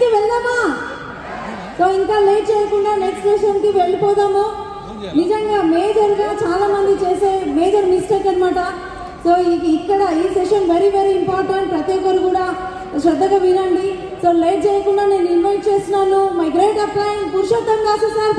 కి వెళ్దామా? సో ఇంకా లేట్ చేయకుండా నెక్స్ట్ సెషన్ కి వెళ్ళిపోదాము. నిజంగా మేజర్గా చాలా మంది చేసే మేజర్ మిస్టేక్ అనమాట. సో ఇక్కడ ఈ సెషన్ వెరీ వెరీ ఇంపార్టెంట్. ప్రతి ఒక్కరు కూడా శ్రద్ధగా వినండి. సో లేట్ చేయకుండా నేను ఇన్వైట్ చేస్తున్నాను my great upline Purushottam Dasu sir.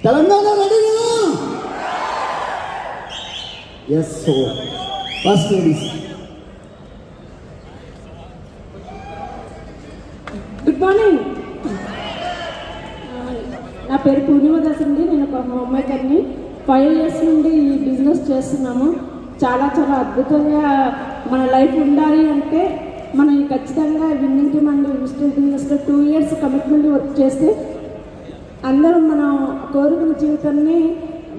Telangana రెడీగా? Yes. So first ladies. Good morning. నా పేరు పూర్ణిమ దాస్ అండి. నేను ఒక అమ్మాయి గారిని 5 years నుండి ఈ బిజినెస్ చేస్తున్నాము. చాలా చాలా అద్భుతంగా మన లైఫ్ ఉండాలి అంటే మనం ఖచ్చితంగా విన్నింగ్కి మన మిస్టర్ బిజినెస్లో 2 years కమిట్మెంట్ వర్క్ చేస్తే అందరం మనం కోరుకున్న జీవితాన్ని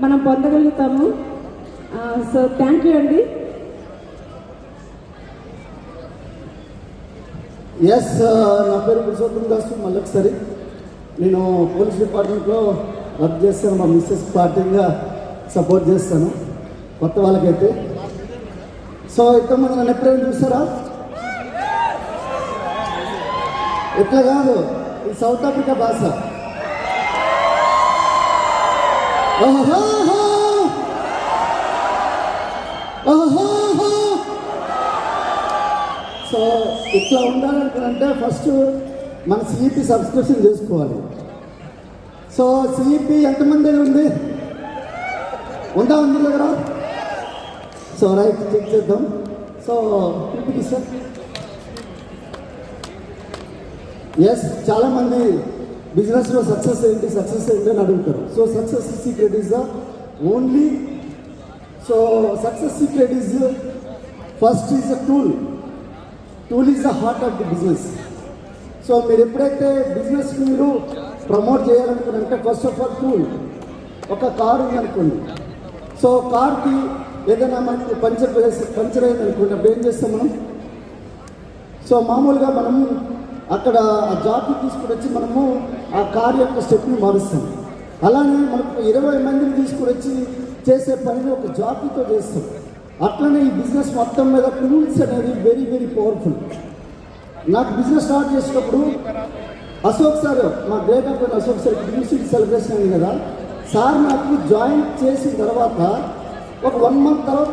మనం పొందగలుగుతాము. సో థ్యాంక్ యూ అండి. ఎస్. నా పేరు పురుషోత్తం దాసు. మళ్ళీ ఒకసారి నేను పోలీస్ డిపార్ట్మెంట్లో వర్క్ చేస్తాను. మా మిస్సెస్ పార్టీగా సపోర్ట్ చేస్తాను కొత్త వాళ్ళకైతే. సో ఇంతమంది నన్ను ఎప్పుడైనా చూస్తారా? ఎట్లా కాదు, ఇది సౌత్ ఆఫ్రికా భాష. సో ఇట్లా ఉండాలంటే ఫస్ట్ మన సిఈపి సబ్స్క్రిప్షన్ చేసుకోవాలి. సో సిఈపి ఎంతమంది దగ్గర ఉంది? ఉందా ఉంది దగ్గర? సో రైట్, చెక్ చేద్దాం. So PPT sir. ఎస్, చాలామంది బిజినెస్లో సక్సెస్ ఏంటి అని అడుగుతారు. So success secret is the only. So success secret is first is a tool is the heart of the business. So మీరు ఎప్పుడైతే బిజినెస్ మీరు ప్రమోట్ చేయాలనుకున్నారంటే ఫస్ట్ ఆఫ్ ఆల్ టూల్. ఒక కారు ఉంది అనుకోండి. సో కార్కి ఏదైనా మనకి పంచర్ అయింది అనుకోండి, అప్పుడు ఏం చేస్తాం మనం? సో మామూలుగా మనము అక్కడ ఆ జాబ్ని తీసుకుని వచ్చి మనము ఆ కార్ యొక్క స్టెప్ని మారుస్తాం. అలానే మనకు 20 మందిని తీసుకుని వచ్చి చేసే పనిని ఒక జాబ్తో చేస్తాం. అట్లనే ఈ బిజినెస్ మొత్తం మీద టూల్స్ అనేది వెరీ వెరీ పవర్ఫుల్. నాకు బిజినెస్ స్టార్ట్ చేసినప్పుడు అశోక్ సార్, మా great upline Ashok sir university celebration అయింది కదా, సార్ నాకు జాయిన్ చేసిన తర్వాత ఒక 1 month తర్వాత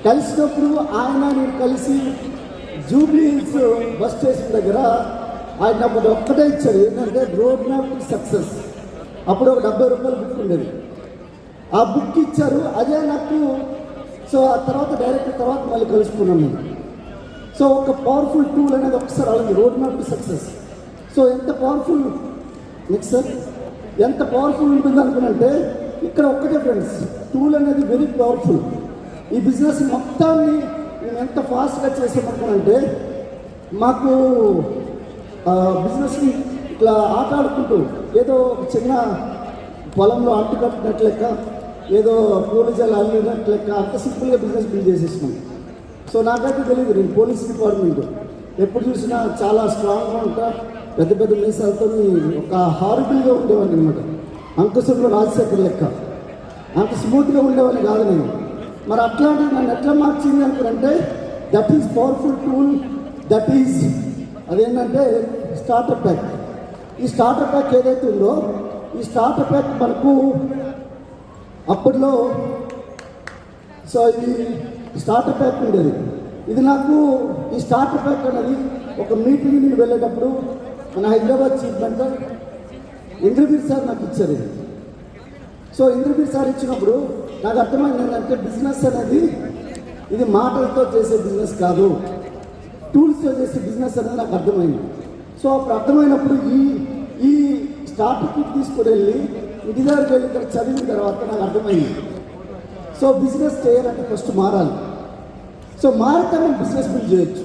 కలిసినప్పుడు ఆయన నేను కలిసి జూబ్లీ హిల్స్ బస్ స్టేషన్ దగ్గర ఆయన నాకు ఒక్కటే ఇచ్చాడు, ఏంటంటే రోడ్ మ్యాప్ టు సక్సెస్. అప్పుడు ఒక 70 రూపాయలు బుక్ ఉండేది. ఆ బుక్ ఇచ్చారు, అదే నాకు. సో ఆ తర్వాత తర్వాత మళ్ళీ కలుసుకున్నాం నేను. సో ఒక పవర్ఫుల్ టూల్ అనేది ఒకసారి అలాగే road map to success. So ఎంత పవర్ఫుల్ నెక్స్ట్ సార్, ఎంత పవర్ఫుల్ ఉంటుంది అనుకున్నంటే ఇక్కడ ఒక్కటే ఫ్రెండ్స్, టూల్ అనేది వెరీ పవర్ఫుల్. ఈ బిజినెస్ మొత్తాన్ని మేము ఎంత ఫాస్ట్గా చేసామనుకున్నంటే మాకు బిజినెస్ని ఇట్లా ఆట ఆడుకుంటూ ఏదో చిన్న పొలంలో అంటు కట్టినట్లు లెక్క, ఏదో పూలజాలు అల్లినట్లు లెక్క అంత సింపుల్గా బిజినెస్ బిల్డ్ చేసేసినాం. సో నాకైతే తెలియదు, నేను పోలీస్ డిపార్ట్మెంట్ ఎప్పుడు చూసినా చాలా స్ట్రాంగ్గా ఉంటా, పెద్ద పెద్ద మీసాలతో ఒక హారబుల్గా ఉండేవాడిని అనమాట. అంకుశంలో రాజశేఖర్ లెక్క అంత స్మూత్గా ఉండేవాడిని కాదు నేను. మరి అట్లాంటిది నన్ను ఎట్లా మార్చింది అనుకుంటే that is powerful tool, that is అదేంటంటే స్టార్టర్ ప్యాక్. ఈ స్టార్టర్ ప్యాక్ ఏదైతే ఉందో ఈ స్టార్టర్ ప్యాక్ మనకు అప్పట్లో సో ఇది స్టార్టర్ ప్యాక్ ఉండేది. ఇది నాకు ఈ స్టార్టర్ ప్యాక్ అనేది ఒక మీటింగ్ నేను వెళ్ళేటప్పుడు మన హైదరాబాద్ చీఫ్ మెంటర్ ఇంద్రవీర్ సార్ నాకు ఇచ్చారు ఇది. సో ఇంద్రవీర్ సార్ ఇచ్చినప్పుడు నాకు అర్థమైంది ఏంటంటే బిజినెస్ అనేది ఇది మాటలతో చేసే బిజినెస్ కాదు, టూల్స్తో చేసే బిజినెస్ అనేది నాకు అర్థమైంది. సో అప్పుడు అర్థమైనప్పుడు ఈ స్టార్టర్ కిట్ తీసుకుని వెళ్ళి ఇంటి దగ్గరికి వెళ్ళి ఇక్కడ చదివిన తర్వాత నాకు అర్థమైంది. సో బిజినెస్ చేయాలంటే ఫస్ట్ మారాలి. సో మారితే మనం బిజినెస్ బిల్డ్ చేయొచ్చు.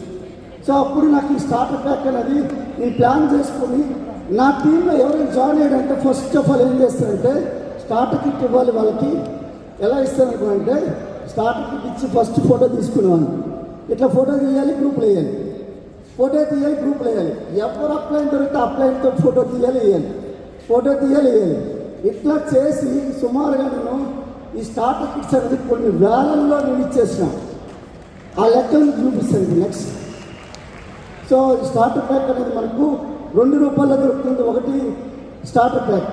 సో అప్పుడు నాకు ఈ స్టార్టర్ ప్యాక్ అనేది నేను ప్లాన్ చేసుకొని నా టీంలో ఎవరైనా జాయిన్ అయ్యారంటే ఫస్ట్ ఆఫ్ ఆల్ ఏం చేస్తారంటే స్టార్టర్ కిట్ ఇవ్వాలి. వాళ్ళకి ఎలా ఇస్తారనుకుంటే స్టార్టర్ కిట్ ఇచ్చి ఫస్ట్ ఫోటో తీసుకునేవాళ్ళు. ఇట్లా ఫోటో తీయాలి, గ్రూప్లో వేయాలి, ఫోటో తీయాలి, గ్రూప్లో వేయాలి. ఎవరు అప్లైన్ దొరికితే అప్లైన్తో ఫోటో తీయాలి, వేయాలి, ఫోటో తీయాలి, వేయాలి. ఇట్లా చేసి సుమారుగా నేను ఈ స్టార్టర్ కిట్స్ అనేది కొన్ని వేలల్లో నేను ఇచ్చేసిన. ఆ లెక్కలను చూపిస్తాను నెక్స్ట్. సో ఈ స్టార్టర్ ప్యాక్ అనేది మనకు 2 రూపాయల్లో దొరుకుతుంది. ఒకటి starter pack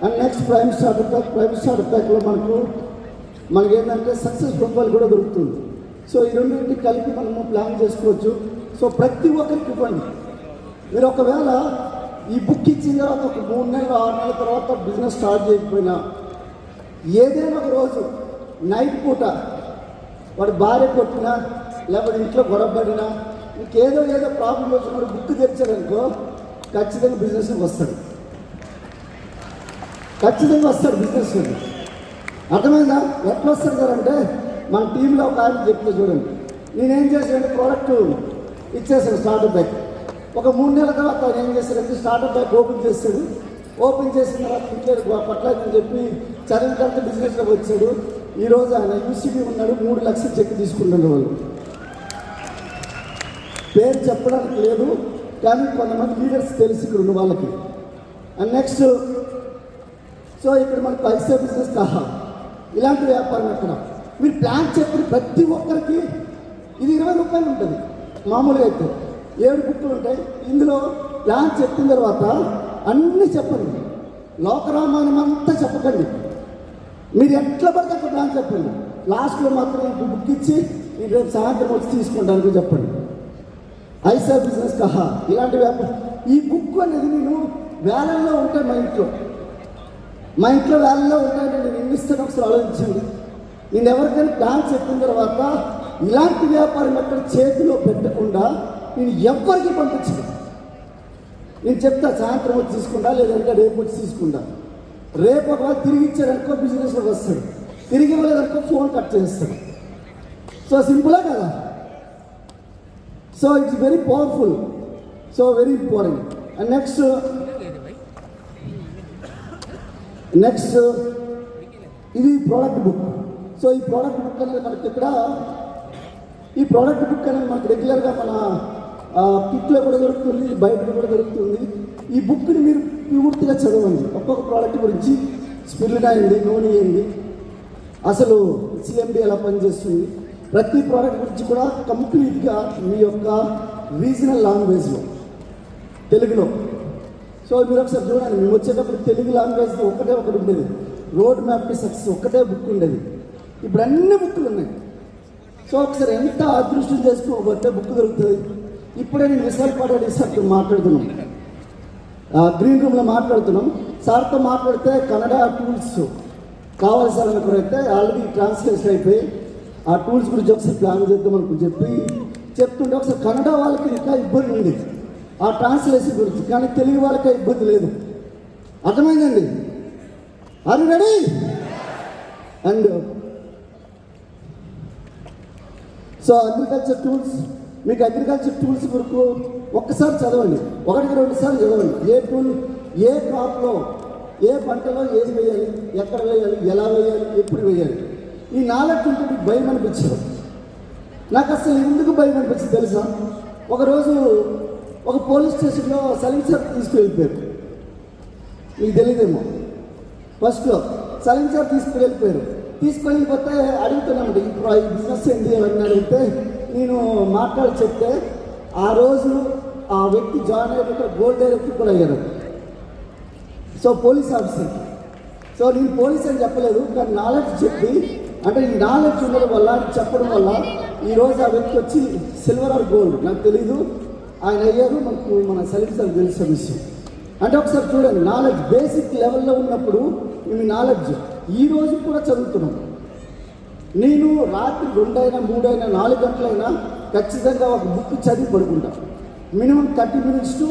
and next prime starter pack. Prime starter ప్యాక్లో మనకేంటంటే సక్సెస్ ప్రొఫైల్ కూడా దొరుకుతుంది. సో ఈ రెండింటిని కలిపి మనము ప్లాన్ చేసుకోవచ్చు. సో ప్రతి ఒక్కరికి ఇవ్వండి. మీరు ఒకవేళ ఈ బుక్ ఇచ్చిన తర్వాత ఒక 3 నెలలు 6 నెలల తర్వాత బిజినెస్ స్టార్ట్ చేయకపోయినా ఏదైనా ఒక రోజు నైట్ పూట వాడు భార్య కొట్టినా లేకపోతే ఇంట్లో గొడవపడినా ఇంకేదో ప్రాబ్లం వచ్చినప్పుడు బుక్ తెచ్చాడనుకో ఖచ్చితంగా బిజినెస్కి వస్తాడు, ఖచ్చితంగా వస్తాడు బిజినెస్. అర్థమైందా? ఎట్లా వస్తాడు సార్ అంటే మన టీంలో ఒక ఆయన చెప్తే చూడండి, నేనేం చేశానంటే ప్రోడక్ట్ ఇచ్చేసాను స్టార్టర్ బ్యాక్. ఒక 3 నెలల తర్వాత ఆయన ఏం చేస్తాడంటే స్టార్టర్ బ్యాక్ ఓపెన్ చేస్తాడు. ఓపెన్ చేసిన తర్వాత ఇంట్లో పట్లని చెప్పి చదివిన తర్వాత బిజినెస్లోకి వచ్చాడు. ఈరోజు ఆయన యూసీబీ ఉన్నాడు, 3 లక్షలు చెక్ తీసుకుంటున్నారు. వాళ్ళు పేరు చెప్పడానికి లేదు కానీ కొంతమంది లీడర్స్ తెలిసి ఇక్కడ ఉన్న వాళ్ళకి. అండ్ నెక్స్ట్ సో ఇక్కడ మనకు ఐసా బిజినెస్ కాహా ఇలాంటి వ్యాపారం ఎక్కడ మీరు ప్లాన్ చెప్పిన ప్రతి ఒక్కరికి ఇది 20 రూపాయలు ఉంటుంది. మామూలుగా అయితే 7 బుక్కులు ఉంటాయి. ఇందులో ప్లాన్ చెప్పిన తర్వాత అన్నీ చెప్పండి, లోకరామాయణం అంతా చెప్పకండి. మీరు ఎట్లా పడితే అక్కడ ప్లాన్ చెప్పండి. లాస్ట్లో మాత్రం ఈ బుక్ ఇచ్చి ఈ రేపు సాయంత్రం వచ్చి తీసుకుంటానికి చెప్పండి. ఐసా బిజినెస్ కహా ఇలాంటి వ్యాపారం. ఈ బుక్ అనేది నేను వేలల్లో ఉంటాయి మా ఇంట్లో వేలల్లో ఉంటాయంటే నేను ఎన్ని ఇస్తాను ఒకసారి ఆలోచించండి. నేను ఎవరికైనా ప్లాన్ చెప్పిన తర్వాత ఇలాంటి వ్యాపారం ఎక్కడ చేతిలో పెట్టకుండా నేను ఎవరికి పంపించను. నేను చెప్తా సాయంత్రం వచ్చి తీసుకుంటా, లేదంటే రేపు వచ్చి తీసుకుంటా. రేపు ఒకవేళ తిరిగి ఇచ్చారనుకో బిజినెస్లోకి వస్తాడు, తిరిగి ఇవ్వలేదనుకో ఫోన్ కట్ చేస్తాడు. సో సింపులా కదా? So it's very powerful, so very important. And next ఇది ప్రోడక్ట్ బుక్. సో ఈ ప్రోడక్ట్ బుక్ అనేది మనకి ఇక్కడ మనకి రెగ్యులర్గా మన కిట్లో కూడా దొరుకుతుంది, బయట కూడా దొరుకుతుంది. ఈ బుక్ని మీరు పూర్తిగా చదవండి. ఒక్కొక్క ప్రోడక్ట్ గురించి స్పిరిట్ అయింది, నూనె అయింది, అసలు సిఎండి ఎలా పనిచేస్తుంది, ప్రతి ప్రోడక్ట్ గురించి కూడా కంప్లీట్గా మీ యొక్క రీజనల్ లాంగ్వేజ్లో తెలుగులో. సో మీరు ఒకసారి చూడండి, మేము వచ్చేటప్పుడు తెలుగు లాంగ్వేజ్లో ఒకటి ఉండేది, రోడ్ మ్యాప్ టు సక్సెస్ ఒకటే బుక్ ఉండేది. ఇప్పుడు అన్ని బుక్కులు ఉన్నాయి. సో ఒకసారి ఎంత అదృష్టం చేసుకోబట్టే బుక్ దొరుకుతుంది. ఇప్పుడే నేను విశాఖపట్నం సార్తో మాట్లాడుతున్నాం, గ్రీన్ రూమ్లో మాట్లాడుతున్నాం. సార్తో మాట్లాడితే కన్నడ టూల్స్ కావాలి సార్ అనుకున్నైతే ఆల్రెడీ ట్రాన్స్లేషన్ అయిపోయి ఆ టూల్స్ గురించి ఒకసారి ప్లాన్ చేద్దాం అనుకుని చెప్తుంటే ఒకసారి కన్నడ వాళ్ళకి ఇంకా ఇబ్బంది ఉంది ఆ ట్రాన్స్లేషన్ గురించి, కానీ తెలుగు వాళ్ళకే ఇబ్బంది లేదు. అర్థమైందండి? Are you ready? And so agriculture tools, మీకు అగ్రికల్చర్ టూల్స్ వరకు ఒక్కసారి చదవండి, 1-2 సార్లు చదవండి. ఏ టూల్ ఏ క్రాప్లో ఏ పంటలో ఏది వేయాలి, ఎక్కడ వేయాలి, ఎలా వేయాలి, ఎప్పుడు వేయాలి, ఈ నాలెడ్జ్ ఉంటే మీకు భయం అనిపించదు. నాకు అసలు ఎందుకు భయం అనిపించింది తెలుసా? ఒకరోజు ఒక పోలీస్ స్టేషన్లో సలీం సార్ తీసుకువెళ్ళిపోయారు. మీకు తెలియదేమో. ఫస్ట్లో సలీం సార్ తీసుకువెళ్ళిపోయారు. తీసుకెళ్ళిపోతే అడుగుతున్నామండి ఇప్పుడు ఈ బిజినెస్ ఏంటి అని అడిగితే నేను మాట్లాడి చెప్తే ఆ రోజు ఆ వ్యక్తి జాయిన్ అయ్యేటప్పుడు గోల్డ్ డైరెక్టర్ కూడా అయ్యారు. So police officer. సో నేను పోలీస్ అని చెప్పలేదు, కానీ నాలెడ్జ్ చెప్పి అంటే ఈ నాలెడ్జ్ ఉండడం వల్ల చెప్పడం వల్ల ఈరోజు ఆ వ్యక్తి వచ్చి సిల్వర్ ఆర్ గోల్డ్ నాకు తెలీదు, ఆయన అయ్యారు. మన సలీం సార్ తెలిసిన విషయం. అంటే ఒకసారి చూడండి, నాలెడ్జ్ బేసిక్ లెవెల్లో ఉన్నప్పుడు మీ నాలెడ్జ్ ఈ రోజు కూడా చదువుతున్నాం. నేను రాత్రి 2 అయినా 3 అయినా 4 గంటలైనా ఖచ్చితంగా ఒక బుక్ చదివి పడుకుంటా. మినిమం 30 minutes to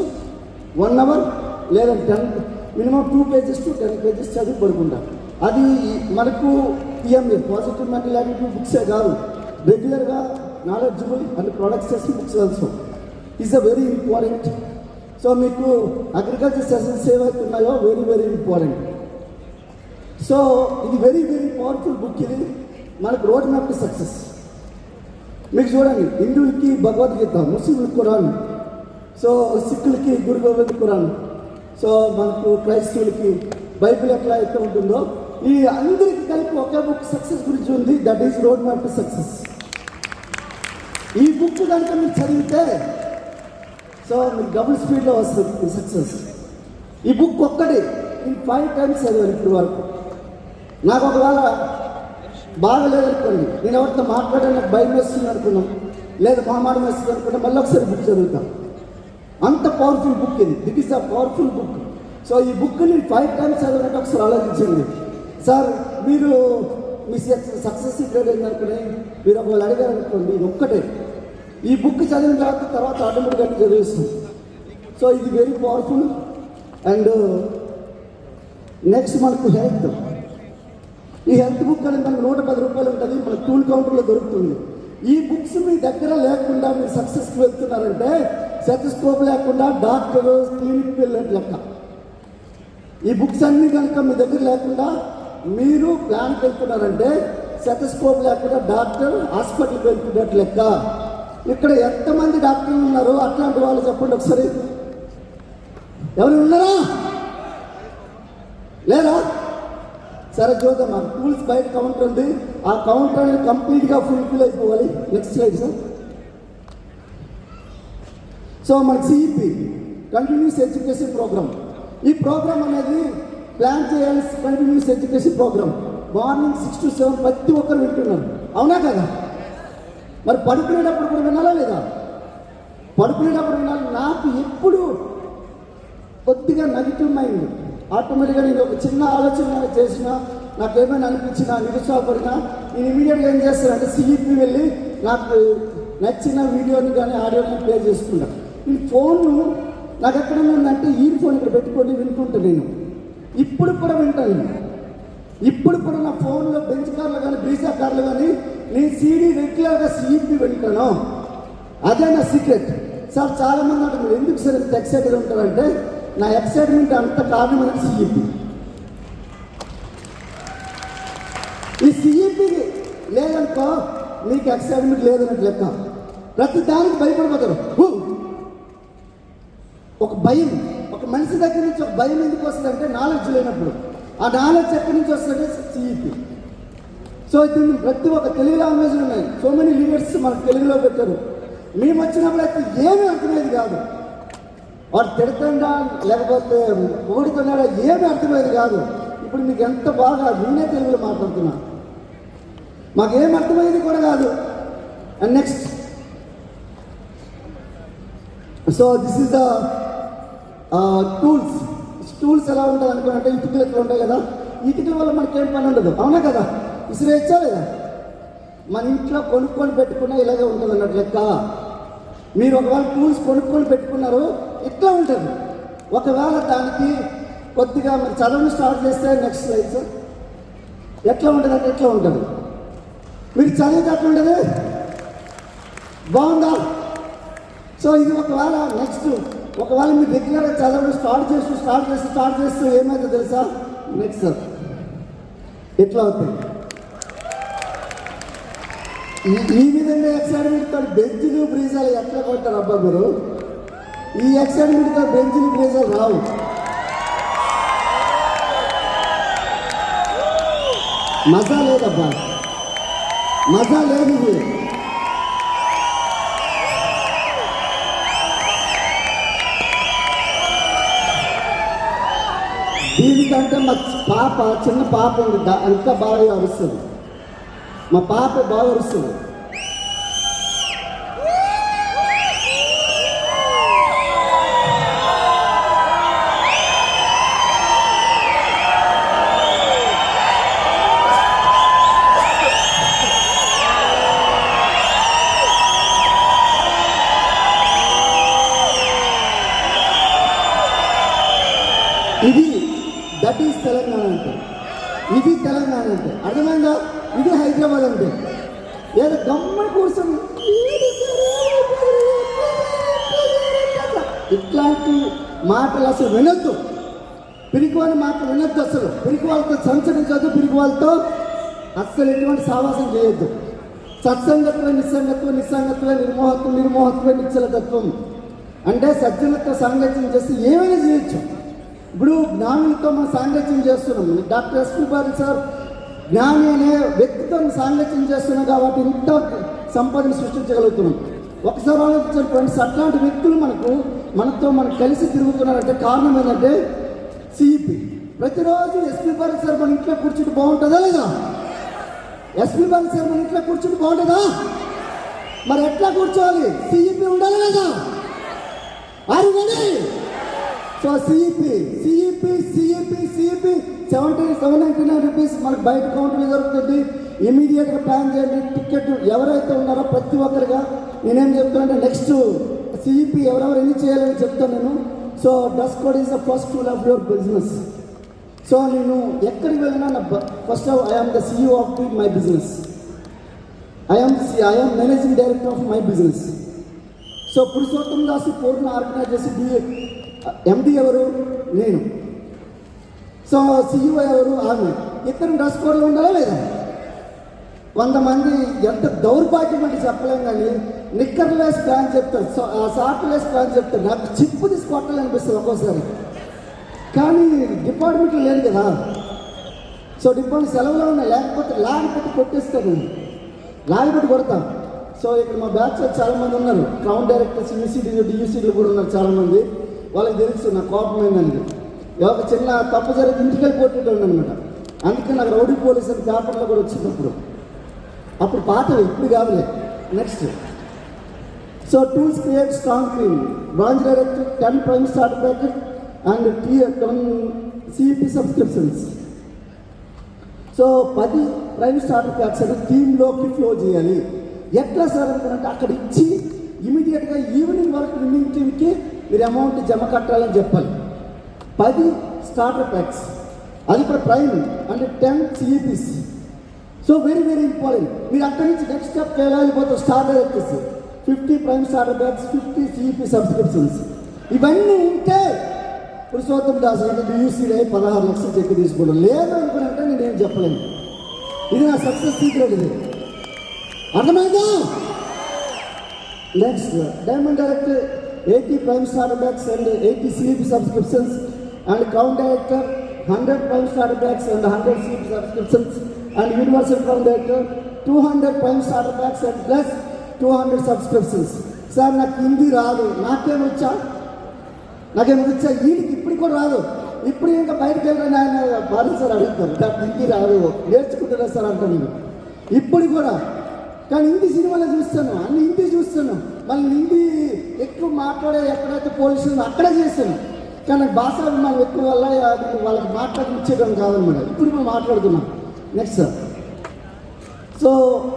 1 hour లేదా 10 మినిమం 2 pages to 10 pages చదివి పడుకుంటా. అది మనకు పిఎంఏ పాజిటివ్ మెంటల్ యాటిట్యూడ్ బుక్సే కాదు, రెగ్యులర్గా నాలెడ్జబుల్ అండ్ ప్రొడక్ట్స్ చేసి books also is a very important. So మీకు అగ్రికల్చర్ సెషన్స్ ఏవైతే ఉన్నాయో వెరీ వెరీ ఇంపార్టెంట్. సో ఇది వెరీ వెరీ పవర్ఫుల్ బుక్. ఇది మనకు రోడ్ మ్యాప్ టు సక్సెస్. మీకు చూడండి, హిందువులకి భగవద్గీత, ముస్లింలకు ఖురాన్, సో సిక్కులకి గురు గోవింద్ ఖురాన్, సో మనకు క్రైస్తవులకి బైబిల్ ఎట్లా అయితే ఉంటుందో ఈ అందరికి కలిపి ఒకే బుక్ సక్సెస్ గురించి ఉంది. That is road map to success. ఈ బుక్ కనుక మీరు చదివితే సో మీకు డబుల్ స్పీడ్లో వస్తుంది సక్సెస్. ఈ బుక్ ఒక్కటి నేను 5 times చదివాను ఇప్పుడు వరకు. నాకు ఒకవేళ బాగలేదనుకోండి, నేను ఎవరితో మాట్లాడడానికి భయం వేస్తుంది అనుకున్నాం, లేదా మామాడం వేస్తుంది అనుకున్నా, మళ్ళీ ఒకసారి బుక్ చదువుతాం. అంత పవర్ఫుల్ బుక్ ఇది. That is a powerful book. So ఈ బుక్ నేను 5 times చదివినట్టు ఒకసారి ఆలోచించండి. సార్ మీరు మీ సక్సెస్ సీక్రెట్ ఏంటనుకుని మీరు ఒకవేళ అడిగారు అనుకోండి, ఇది ఒక్కటే. ఈ బుక్ చదివిన తర్వాత ఆటోమేటిక్గా చదివేస్తుంది. సో ఇది వెరీ పవర్ఫుల్. అండ్ నెక్స్ట్ మనకు హెల్త్. ఈ హెల్త్ బుక్ అనేది మనకు 110 రూపాయలు ఉంటుంది, మన టూల్ కౌంటర్లో దొరుకుతుంది. ఈ బుక్స్ మీ దగ్గర లేకుండా మీరు సక్సెస్కి వెళ్తున్నారంటే సెటస్కోప్ లేకుండా డాక్టర్ క్లినిక్ వెళ్ళినట్టు లెక్క. ఈ బుక్స్ అన్నీ కనుక మీ దగ్గర లేకుండా మీరు ప్లాన్కి వెళ్తున్నారంటే సెటస్కోప్ లేకుండా డాక్టర్ హాస్పిటల్కి వెళ్తున్నట్టు లెక్క. ఇక్కడ ఎంతమంది డాక్టర్లు ఉన్నారో అట్లాంటి వాళ్ళు చెప్పండి ఒకసారి. ఎవరు ఉన్నారా? లేదా? సరే చూద్దాం. మాకు టూల్స్ బయట కౌంటర్ ఉంది, ఆ కౌంటర్ అనేది కంప్లీట్గా ఫుల్ఫిల్ అయిపోవాలి. Next slide sir. సో మనకి సిఇపి కంటిన్యూస్ ఎడ్యుకేషన్ ప్రోగ్రామ్. ఈ ప్రోగ్రామ్ అనేది ప్లాన్ చేయాలి. Continuous education programme morning 6 to 7 ప్రతి ఒక్కరు వింటున్నారు, అవునా కదా? మరి పడుకునేటప్పుడు కూడా వినాలా లేదా? పడుకునేటప్పుడు వినాలి. నాకు ఎప్పుడు కొద్దిగా నెగిటివ్ మైండ్, ఆటోమేటిక్గా నేను ఒక చిన్న ఆలోచన చేసినా, నాకేమైనా అనిపించినా, నిరుత్సాహపడినా నేను ఇమీడియట్గా ఏం చేస్తానంటే సిఇపి వెళ్ళి నాకు నచ్చిన వీడియోని కానీ ఆడియోని ప్లే చేసుకుంటాను. ఈ ఫోన్ను నాకు ఎక్కడ ఉందంటే ఇయర్ ఫోన్ ఇక్కడ పెట్టుకొని వింటుంటాను. నేను ఇప్పుడు కూడా వింటాను. ఇప్పుడు కూడా నా ఫోన్లో బెంచ్ కార్లు కానీ బ్రీజా కార్లు కానీ నేను సీడీ రెగ్యులర్గా సిఇపి వింటాను. అదే నా సీక్రెట్. సార్ చాలామంది అంటే మీరు ఎందుకు సార్ ఇంత ఎక్సైటెడ్ ఉంటారంటే నా ఎక్సైట్మెంట్ అంత కారణమైన సిఇపి. ఈ సిఇపి లేదనుకో మీకు ఎక్సైట్మెంట్ లేదన్నట్టు లెక్క. ప్రతి దానికి భయపడిపోతారు. ఒక భయం, ఒక మనిషి దగ్గర నుంచి ఒక భయం ఎందుకు వస్తుందంటే నాలెడ్జ్ లేనప్పుడు. ఆ నాలెడ్జ్ ఎక్కడి నుంచి వస్తుందంటే సిఇపి. సో దీన్ని ప్రతి ఒక్క తెలుగు లాంగ్వేజ్లు ఉన్నాయి. సో మెనీ లీడర్స్ మనకు తెలుగులో పెట్టారు. మేము వచ్చినప్పుడు అయితే ఏమీ అర్థమయ్యేది కాదు. వాడు తిడుతుండా లేకపోతే ఓడుతున్నాడా ఏమీ అర్థమయ్యేది కాదు. ఇప్పుడు మీకు ఎంత బాగా నేనే తెలుగులో మాట్లాడుతున్నా, మాకేం అర్థమయ్యేది కూడా కాదు. And next, so this is the tools. Tools ఎలా ఉంటుంది అనుకున్నట్టే ఇటుకలు ఎట్లా ఉంటాయి కదా, ఇటుకల వల్ల మనకేం పని ఉండదు, అవునా కదా? ఇసురేచ్చా లేదా? మన ఇంట్లో కొనుక్కొని పెట్టుకున్నా ఇలాగే ఉంటుంది అన్నట్టు లెక్క. మీరు ఒకవేళ టూల్స్ కొనుక్కొని పెట్టుకున్నారు ఇట్లా ఉంటుంది. ఒకవేళ దానికి కొద్దిగా మీరు చదవడం స్టార్ట్ చేస్తే నెక్స్ట్ స్లైడ్స్ ఎట్లా ఉంటుంది అంటే ఎట్లా ఉంటుంది. మీరు చదివితే అట్లా ఉంటుంది, బాగుందా? సో ఇది ఒకవేళ నెక్స్ట్ ఒకవేళ మీరు రెగ్యులర్గా చదవడం స్టార్ట్ చేస్తూ ఏమైతే తెలుసా? నెక్స్ట్ సార్ ఎట్లా అవుతుంది. ఈ విధంగా ఎక్సైట్మెంట్ తోటి బెంచ్లు బ్రీజాలు ఎట్లా కొట్టారు అబ్బా మీరు? ఈ ఎక్సైట్మెంట్తో బెంచీలు ప్లేసులు రావు. మజా లేదబ్బా, మజా లేదు ఇది. దీనికంటే మా పాప, చిన్న పాప ఉంది, అంతా బాగా అరుస్తుంది. మా పాప బాగా అరుస్తుంది. ఇది దట్ ఈస్ తెలంగాణ అంటే, ఇది తెలంగాణ అంటే. అర్థమైందా? ఇది హైదరాబాద్ అంటే. ఏదో గమ్మని కోసం ఇట్లాంటి మాటలు అసలు వినొద్దు. పిరికి మాటలు వినొద్దు. అసలు పిరికి వాళ్ళతో సంచరించద్దు, పిరికి వాళ్ళతో అస్సలు ఎటువంటి సావాసం చేయొద్దు. సత్సంగత్వ నిస్సంగత్వ, నిస్సంగత్వ నిర్మోహత్వం, నిర్మోహత్వ నిశ్చలతత్వం. అంటే సజ్జనత్వ సాంగత్యం చేస్తే ఏమైనా చేయొచ్చు. ఇప్పుడు జ్ఞానులతో మనం సాంగత్యం చేస్తున్నాం. డాక్టర్ ఎస్పీ బారి సార్ జ్ఞాని అనే వ్యక్తితో సాంగత్యం చేస్తున్నాం కాబట్టి ఇంత సంపదను సృష్టించగలుగుతున్నాం. ఒకసారి ఆలోచించారు ఫ్రెండ్స్, అట్లాంటి వ్యక్తులు మనతో కలిసి తిరుగుతున్నారంటే కారణం ఏంటంటే సిఇపి. ప్రతిరోజు ఎస్పీ బారి సార్ మన ఇంట్లో కూర్చుంటే బాగుంటుందా లేదా? ఎస్పీ బారి సార్ మన ఇంట్లో కూర్చుంటే బాగుంటుందా? మరి ఎట్లా కూర్చోవాలి? సిఇపి ఉండాలి లేదా? ఆరు సో సిఇపి 799 రూపీస్ మనకు బయట కౌంటర్ దొరుకుతుంది. ఇమీడియట్గా ప్లాన్ చేయండి. టికెట్ ఎవరైతే ఉన్నారో ప్రతి ఒక్కరిగా నేనేం చెప్తానంటే నెక్స్ట్ సిఇపి ఎవరెవరు ఎన్ని చేయాలని చెప్తాను నేను. So dress code is the first tool of your business. So నేను ఎక్కడికి వెళ్ళినా first I'm the CEO of my business. I'm managing director of my business. So Purushottam Das Purna organise చేసి ఎండి ఎవరు? నేను. సో సిఇఓ ఎవరు? ఆమె. ఇద్దరు డ్రెస్ కోడ్లో ఉండాలా లేదా? కొంతమంది ఎంత దౌర్భాగ్యం అంటే చెప్పలేం, కానీ నిక్కర్లేస్ ప్లాన్ చెప్తారు, సాఫ్ట్లేస్ ప్లాన్ చెప్తారు. నాకు చిప్పు తీసి కొట్టాలనిపిస్తుంది ఒక్కోసారి, కానీ డిపార్ట్మెంట్లో లేదు కదా. సో డిపార్ట్మెంట్ సెలవులో ఉన్నాయి, లేకపోతే పెట్టి కొట్టేస్తాను నేను, పెట్టి కొడతాను. సో ఇక్కడ మా బ్యాచ్ చాలామంది ఉన్నారు, క్రౌన్ డైరెక్టర్స్, డియూసీలు కూడా ఉన్నారు చాలామంది. వాళ్ళకి తెలుసు నా కోపం ఏంటంటే ఒక చిన్న తప్పు జరిగి ఇంటికి వెళ్ళిపోతుంటాను అనమాట. అందుకే నాకు రౌడీ పోలీస్ అని పేపర్లో కూడా వచ్చినప్పుడు అప్పుడు పాతవి, ఇప్పుడు కాదులే. Next so tools create strong team. Branch director 10 prime start packet and 10 CEP subscriptions. So 10 prime starter packs అని టీంలోకి ఫ్లో చేయాలి. ఎట్లా సార్ అనుకున్నట్టు అక్కడ ఇచ్చి ఇమీడియట్గా ఈవినింగ్ వరకు విన్నింగ్ టీమ్కి మీరు అమౌంట్ జమ కట్టాలని చెప్పాలి. 10 స్టార్టర్ ప్యాక్స్, అది కూడా ప్రైమ్ అంటే 10 CEPs. So very very important. మీరు అక్కడి నుంచి నెక్స్ట్ స్టెప్ వెళ్ళిపోతే star directors 50 prime starter packs, 50 CEP subscriptions. ఇవన్నీ ఉంటే పురుషోత్తం దాస్ యూసీడై 16 లక్షలు చెక్ తీసుకోవడం లేదు అనుకున్నట్టే నేనేం చెప్పలేను. ఇది నా సక్సెస్ సీక్రెట్. ఇది అర్థమైందా? Next diamond director 80 prime starter packs and 80 CEP subscriptions and crown director 100 prime starter packs and 100 CEP subscriptions and universal crown director 200 prime starter packs and plus 200 subscriptions. Sir నాకు హిందీ రాదు, నాకేమొచ్చా వీడికి ఇప్పుడు కూడా రాదు. ఇప్పుడు ఇంకా బయటకు వెళ్ళిన ఆయన భారత సార్ అడుగుతారు, నాకు హిందీ రాదు, నేర్చుకుంటున్నా సార్ అంటాను ఇప్పుడు కూడా. కానీ హిందీ సినిమాలో చూస్తాను, అన్ని హిందీ చూస్తాను. మళ్ళీ హిందీ ఎక్కువ మాట్లాడే ఎక్కడైతే పోలీసులు అక్కడే చేస్తాను. కానీ నాకు భాషాభిమానం ఎక్కువ వల్ల వాళ్ళకి మాట్లాడించేయడం కాదనమాట. ఇప్పుడు మేము మాట్లాడుతున్నాం. నెక్స్ట్ సార్, సో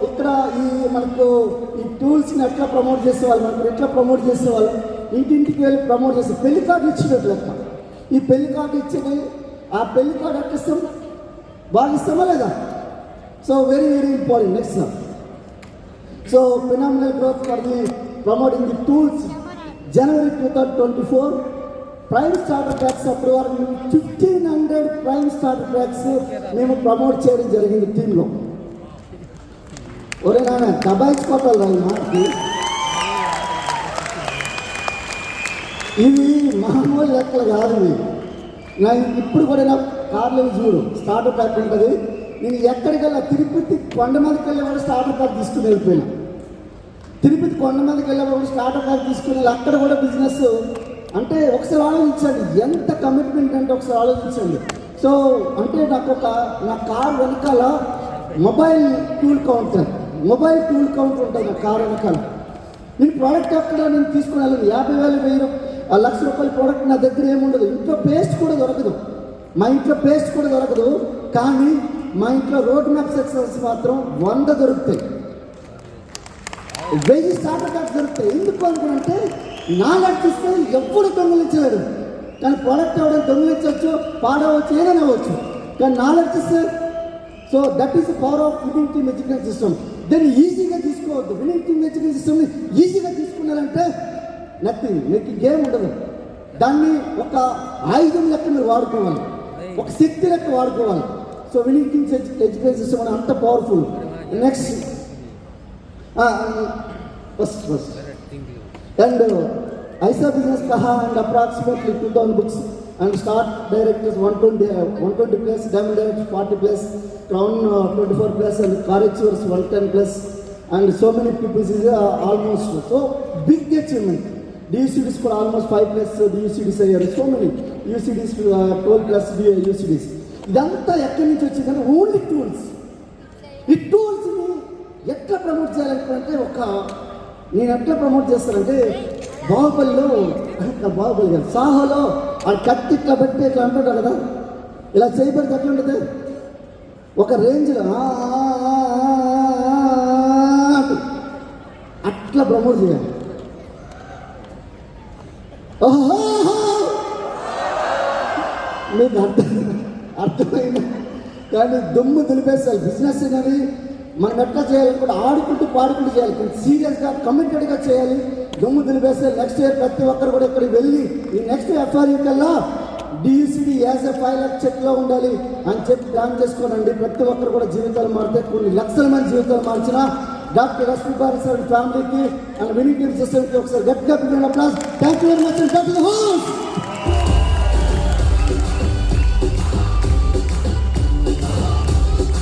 ఇక్కడ మనకు ఈ టూల్స్ని ఎట్లా ప్రమోట్ చేసేవాళ్ళు, ఇంటింటికి వెళ్ళి ప్రమోట్ చేస్తే పెళ్లి కార్డు ఇచ్చినట్టు లెక్క. ఈ పెళ్లి కార్డు ఇచ్చేది, ఆ పెళ్లి కార్డు ఎట్లా ఇస్తాం? బాగా ఇస్తామా లేదా? So very very important. Next sir, so phenomenal growth for the promoting the tools. January 2024 prime starter tracks అప్పటి వరకు 1500 ప్రైమ్ స్టార్టర్ ట్రాక్స్ మేము ప్రమోట్ చేయడం జరిగింది టీంలో. ఒరే నాన్న దబాయించుకోవాలి మాకి. ఇవి మామూలు లెక్కలు కాదు ఇవి. నా ఇప్పుడు కూడా నా కార్లో చూడు స్టార్టర్ ప్యాక్ ఉంటుంది. నేను ఎక్కడికెళ్ళా తిరుపతి కొండ మీదకి వెళ్ళే కూడా స్టార్టర్ ప్యాక్ తీసుకుని వెళ్ళిపోయినా. తిరుపతి కొండ మీదకి వెళ్ళేవాడు స్టార్టర్ ప్యాక్ తీసుకుని వెళ్ళి అక్కడ కూడా బిజినెస్ అంటే ఒకసారి ఆలోచించండి ఎంత కమిట్మెంట్ అంటే ఒకసారి ఆలోచించండి. సో అంటే నా కార్ వెనకాల మొబైల్ టూల్ కౌంటర్ ఉంటుంది నా కార్ వెనకాల. నేను ప్రోడక్ట్ అక్కడ నేను తీసుకుని వెళ్ళను. 50,000 1,000 లక్ష రూపాయల ప్రోడక్ట్ నా దగ్గర ఏముండదు. ఇంట్లో పేస్ట్ కూడా దొరకదు. మా ఇంట్లో పేస్ట్ కూడా దొరకదు. కానీ మా ఇంట్లో రోడ్ మ్యాప్ సక్సెస్ మాత్రం 100 దొరుకుతాయి. 1000 స్టార్టర్ ప్యాక్స్ దొరుకుతాయి. ఎందుకు అనుకుంటే నాలెడ్జ్ ఇస్తే ఎప్పుడు దొంగలించలేడు. కానీ ప్రోడక్ట్ ఎవరైనా దొంగలించవచ్చు, పాడవచ్చు, ఏదైనా అవ్వచ్చు. కానీ నాలెడ్జ్ ఇస్తే so that is the power of winning team education system. దాన్ని ఈజీగా తీసుకోవద్దు. విన్నింగ్ టీమ్ ఎడ్యుకేషన్ సిస్టమ్ని ఈజీగా తీసుకున్నారంటే నథింగ్, మీకు గేమ్ ఉండదు. దాన్ని ఒక ఆయుధం లెక్క మీరు వాడుకోవాలి, ఒక శక్తి లెక్క వాడుకోవాలి. So winning teams education system అని అంత powerful. Next first and Aisa business kaha and approximately 2000 books and start directors 120 plus, diamond directors 40 plus, crown 24 plus and correctors 110 plus and so many people is almost so big achievement. DUCDs for almost 5 plus DUCDs are so many UCDs 12 plus UCDs. ఇదంతా ఎక్కడి నుంచి వచ్చిందంటే only tools. ఈ టూల్స్ని ఎట్లా promote చేయాలనుకుంటే నేను ఎట్లా promote చేస్తానంటే బాహుబలి కాదు సాహోలో ఆ కత్తి ఇట్లా పెట్టి ఇట్లా అంటుంటారు కదా, ఇలా చేయబడితే ఎట్లా ఉంటుంది ఒక రేంజ్లో అట్లా ప్రమోట్ చేయాలి. ఓహో మీకు అర్థమైంది. కానీ దుమ్ము దులిపేస్తారు బిజినెస్ అనేది. మనం ఎట్లా చేయాలి కూడా ఆడుకుంటూ పాడుకుంటూ చేయాలి. సీరియస్గా కమిటెడ్గా చేయాలి. దుమ్ము దులిపేస్తే నెక్స్ట్ ఇయర్ ప్రతి ఒక్కరు కూడా ఇక్కడికి వెళ్ళి ఈ నెక్స్ట్ FRU కల్లా DUCD యాజ్ ఎ 5 lakh చెక్లో ఉండాలి అని చెప్పి ప్లాన్ చేసుకోనండి. ప్రతి ఒక్కరు కూడా జీవితాలు మారితే కొన్ని లక్షల మంది జీవితాలు మార్చిన డాక్టర్ ఎస్పీ బాబు సార్ ఫ్యామిలీకి అండ్ విన్నింగ్ టీమ్ సిస్టమ్కి ఒకసారి గట్టిగా పిల్లల ప్లాస్. Thank you very much.